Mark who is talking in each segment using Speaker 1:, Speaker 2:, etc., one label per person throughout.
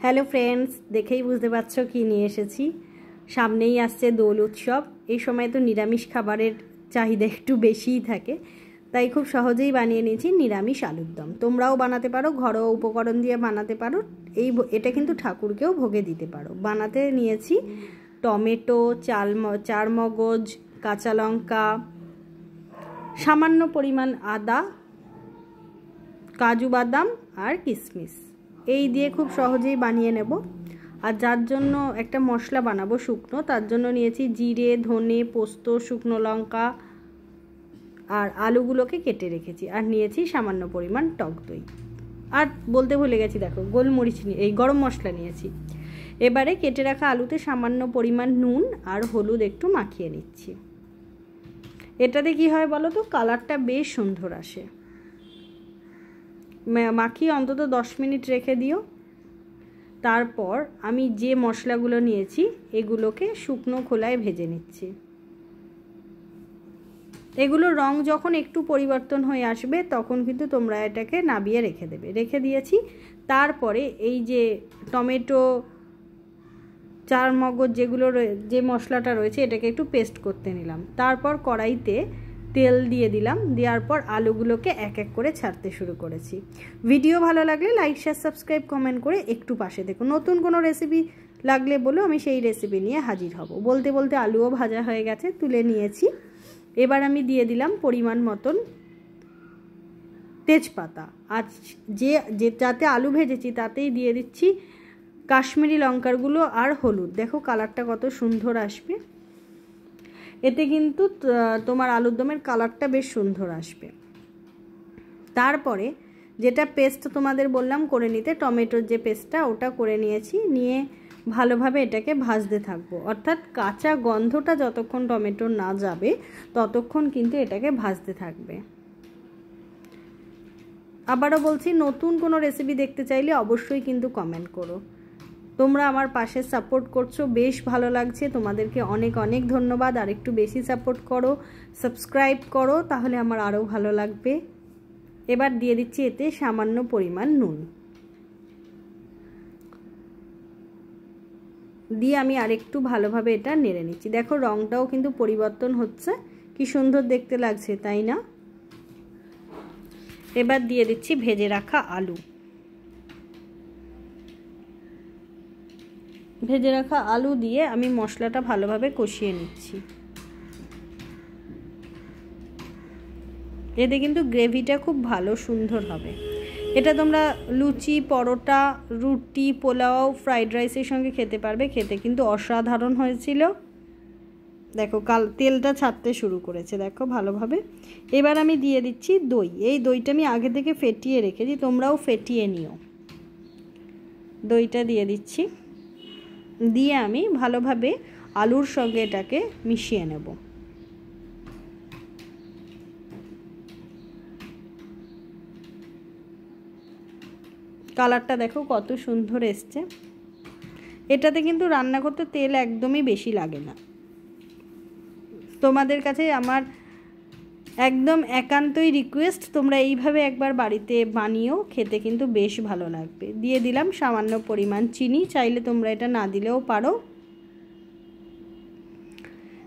Speaker 1: Hello friends, দেখেই বুঝতে পারছো কি নিয়ে এসেছি। সামনেই আসছে দোল উৎসব। এই সময় তো নিরামিষ খাবারের চাহিদা একটু বেশিই থাকে, তাই খুব সহজেই বানিয়ে নিয়েছি নিরামিষ আলুর দম। তোমরাও বানাতে পারো, ঘরোয়া উপকরণ দিয়ে বানাতে পারো। এটা কিন্তু ঠাকুরকেও ভোগে দিতে পারো। বানাতে নিয়েছি টমেটো, চার মগজ, কাঁচা লঙ্কা, সামান্য পরিমাণ আদা, কাজু বাদাম আর কিশমিশ। এই দিয়ে খুব সহজেই বানিয়ে নেব। আর যার জন্য একটা মশলা বানাবো শুকনো, তার জন্য নিয়েছি জিরে, ধনে, পোস্ত, শুকনো লঙ্কা আর আলুগুলোকে কেটে রেখেছি। আর নিয়েছি সামান্য পরিমাণ টক দই। আর বলতে ভুলে গেছি, দেখো গোলমরিচ এই গরম মশলা নিয়েছি। এবারে কেটে রাখা আলুতে সামান্য পরিমাণ নুন আর হলুদ একটু মাখিয়ে নিচ্ছি। এটাতে কি হয় বলো তো, কালারটা বেশ সুন্দর আসে। মাখিয়ে অন্তত 10 মিনিট রেখে দিও। তারপর আমি যে মশলাগুলো নিয়েছি এগুলোকে শুকনো খোলায় ভেজে নিচ্ছি। এগুলোর রং যখন একটু পরিবর্তন হয়ে আসবে তখন কিন্তু তোমরা এটাকে নাবিয়ে রেখে দেবে। রেখে দিয়েছি। তারপরে এই যে টমেটো, চার মগজ যে মশলাটা রয়েছে এটাকে একটু পেস্ট করতে নিলাম। তারপর কড়াইতে তেল দিয়ে দিলাম। দেওয়ার পর আলুগুলোকে এক এক করে ছাড়তে শুরু করেছি। ভিডিও ভালো লাগলে লাইক, শেয়ার, সাবস্ক্রাইব, কমেন্ট করে একটু পাশে দেখো। নতুন কোনো রেসিপি লাগলে বলো, আমি সেই রেসিপি নিয়ে হাজির হব। বলতে বলতে আলুও ভাজা হয়ে গেছে, তুলে নিয়েছি। এবার আমি দিয়ে দিলাম পরিমাণ মতন তেজপাতা। আর যাতে আলু ভেজেছি তাতেই দিয়ে দিচ্ছি কাশ্মীরি লঙ্কার গুঁড়ো আর হলুদ। দেখো কালারটা কত সুন্দর আসবে। এতে কিন্তু তোমার আলুর দমের কালারটা বেশ সুন্দর আসবে। তারপরে যেটা পেস্ট তোমাদের বললাম করে নিতে, টমেটোর যে পেস্টটা ওটা করে নিয়েছি। নিয়ে ভালোভাবে এটাকে ভাজতে থাকবো। অর্থাৎ কাঁচা গন্ধটা যতক্ষণ টমেটোর না যাবে ততক্ষণ কিন্তু এটাকে ভাজতে থাকবে। আবারও বলছি, নতুন কোনো রেসিপি দেখতে চাইলে অবশ্যই কিন্তু কমেন্ট করো। তোমরা আমার পাশে সাপোর্ট করছো, বেশ ভালো লাগছে। তোমাদেরকে অনেক অনেক ধন্যবাদ। আর একটু বেশি সাপোর্ট করো, সাবস্ক্রাইব করো, তাহলে আমার আরও ভালো লাগবে। এবার দিয়ে দিচ্ছি এতে সামান্য পরিমাণ নুন। দিয়ে আমি আরেকটু ভালোভাবে এটা নেড়ে নিচ্ছি। দেখো রঙটাও কিন্তু পরিবর্তন হচ্ছে, কি সুন্দর দেখতে লাগছে, তাই না? এবার দিয়ে দিচ্ছি ভেজে রাখা আলু। ভেজে রাখা আলু দিয়ে আমি মশলাটা ভালোভাবে কষিয়ে নিচ্ছি। এতে কিন্তু গ্রেভিটা খুব ভালো সুন্দর হবে। এটা তোমরা লুচি, পরোটা, রুটি, পোলাও, ফ্রাইড রাইসের সঙ্গে খেতে পারবে। খেতে কিন্তু অসাধারণ হয়েছিল। দেখো তেলটা ছাড়তে শুরু করেছে, দেখো ভালোভাবে। এবার আমি দিয়ে দিচ্ছি দই। এই দইটা আমি আগে থেকে ফেটিয়ে রেখেছি, তোমরাও ফেটিয়ে নিও। দইটা দিয়ে দিচ্ছি। দিয়ে আমি ভালোভাবে আলুর সঙ্গে এটাকে মিশিয়ে নেব। কালারটা দেখো কত সুন্দর এসছে। এটাতে কিন্তু রান্না করতে তেল একদমই বেশি লাগে না। তোমাদের কাছে আমার একদম একান্তই রিকোয়েস্ট, তোমরা এইভাবে একবার বাড়িতে বানিয়েও, খেতে কিন্তু বেশ ভালো লাগবে। দিয়ে দিলাম সামান্য পরিমাণ চিনি, চাইলে তোমরা এটা না দিলেও পারো।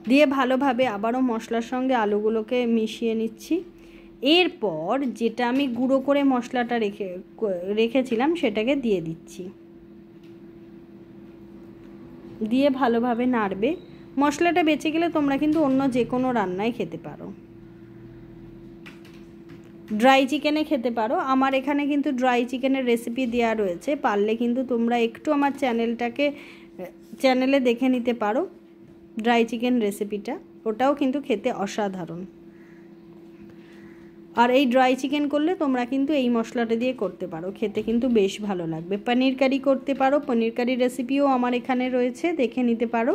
Speaker 1: দিয়ে ভালোভাবে আবারও মশলার সঙ্গে আলুগুলোকে মিশিয়ে নিচ্ছি। এরপর যেটা আমি গুঁড়ো করে মশলাটা রেখেছিলাম সেটাকে দিয়ে দিচ্ছি। দিয়ে ভালোভাবে নাড়বে। মশলাটা বেঁচে গেলে তোমরা কিন্তু অন্য যে কোনো রান্নায় খেতে পারো। ড্রাই চিকেনে খেতে পারো। আমার এখানে কিন্তু ড্রাই চিকেনের রেসিপি দেওয়া রয়েছে, পারলে কিন্তু তোমরা একটু আমার চ্যানেলে দেখে নিতে পারো ড্রাই চিকেন রেসিপিটা। ওটাও কিন্তু খেতে অসাধারণ। আর এই ড্রাই চিকেন করলে তোমরা কিন্তু এই মশলাটা দিয়ে করতে পারো, খেতে কিন্তু বেশ ভালো লাগবে। পনির কারি করতে পারো, পনির কারি রেসিপিও আমার এখানে রয়েছে, দেখে নিতে পারো।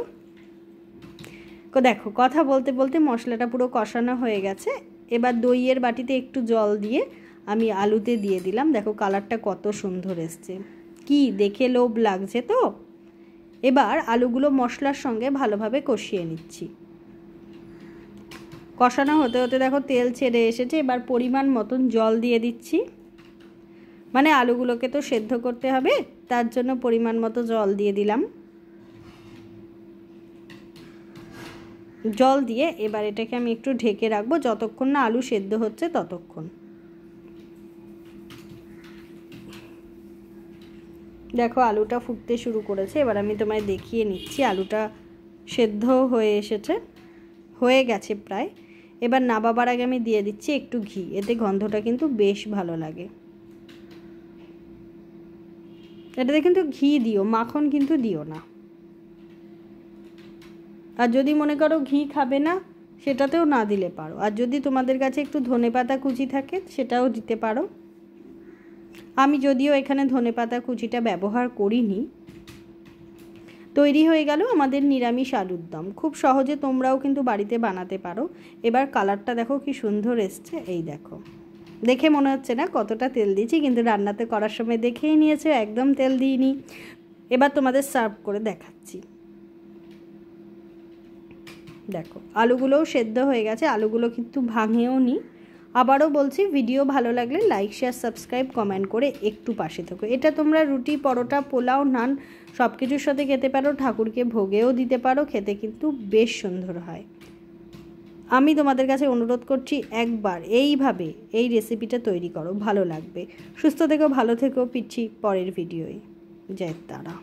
Speaker 1: দেখো কথা বলতে বলতে মশলাটা পুরো কষানো হয়ে গেছে। এবার দইয়ের বাটিতে একটু জল দিয়ে আমি আলুতে দিয়ে দিলাম। দেখো কালারটা কত সুন্দর এসছে, কি দেখে লোভ লাগছে তো। এবার আলুগুলো মশলার সঙ্গে ভালোভাবে কষিয়ে নিচ্ছি। কষানো হতে হতে দেখো তেল ছেড়ে এসেছে। এবার পরিমাণ মতন জল দিয়ে দিচ্ছি। মানে আলুগুলোকে তো সেদ্ধ করতে হবে, তার জন্য পরিমাণ মতো জল দিয়ে দিলাম। জল দিয়ে এবার এটাকে আমি একটু ঢেকে রাখবো যতক্ষণ না আলু সেদ্ধ হচ্ছে ততক্ষণ। দেখো আলুটা ফুটতে শুরু করেছে, এবার আমি তোমায় দেখিয়ে নিচ্ছি। আলুটা সেদ্ধ হয়ে এসেছে, হয়ে গেছে প্রায়। এবার নামাবার আগে আমি দিয়ে দিচ্ছি একটু ঘি, এতে গন্ধটা কিন্তু বেশ ভালো লাগে। এটাতে কিন্তু ঘি দিও, মাখন কিন্তু দিও না। আর যদি মনে করো ঘি খাবে না সেটাতেও না দিলে পারো। আর যদি তোমাদের কাছে একটু ধনেপাতা কুচি থাকে সেটাও দিতে পারো। আমি যদিও এখানে ধনেপাতা কুচিটা ব্যবহার করিনি। তৈরি হয়ে গেল আমাদের নিরামিষ আলুর দম। খুব সহজে তোমরাও কিন্তু বাড়িতে বানাতে পারো। এবার কালারটা দেখো কি সুন্দর এসছে, এই দেখো। দেখে মনে হচ্ছে না কতটা তেল দিয়েছি, কিন্তু রান্নাতে করার সময় দেখেই নিয়েছে একদম তেল দিইনি। এবার তোমাদের সার্ভ করে দেখাচ্ছি। দেখো আলুগুলোও সেদ্ধ হয়ে গেছে, আলুগুলো কিন্তু ভাঙেও নি। আবারও বলছি, ভিডিও ভালো লাগলে লাইক শেয়ার সাবস্ক্রাইব কমেন্ট করে একটু পাশে থেকো। এটা তোমরা রুটি, পরোটা, পোলাও, নান সব কিছুর সাথে খেতে পারো, ঠাকুরকে ভোগেও দিতে পারো, খেতে কিন্তু বেশ সুন্দর হয়। আমি তোমাদের কাছে অনুরোধ করছি একবার এইভাবে এই রেসিপিটা তৈরি করো, ভালো লাগবে। সুস্থ থেকো, ভালো থেকো, পিচ্ছি পরের ভিডিওয়। জয় তারা।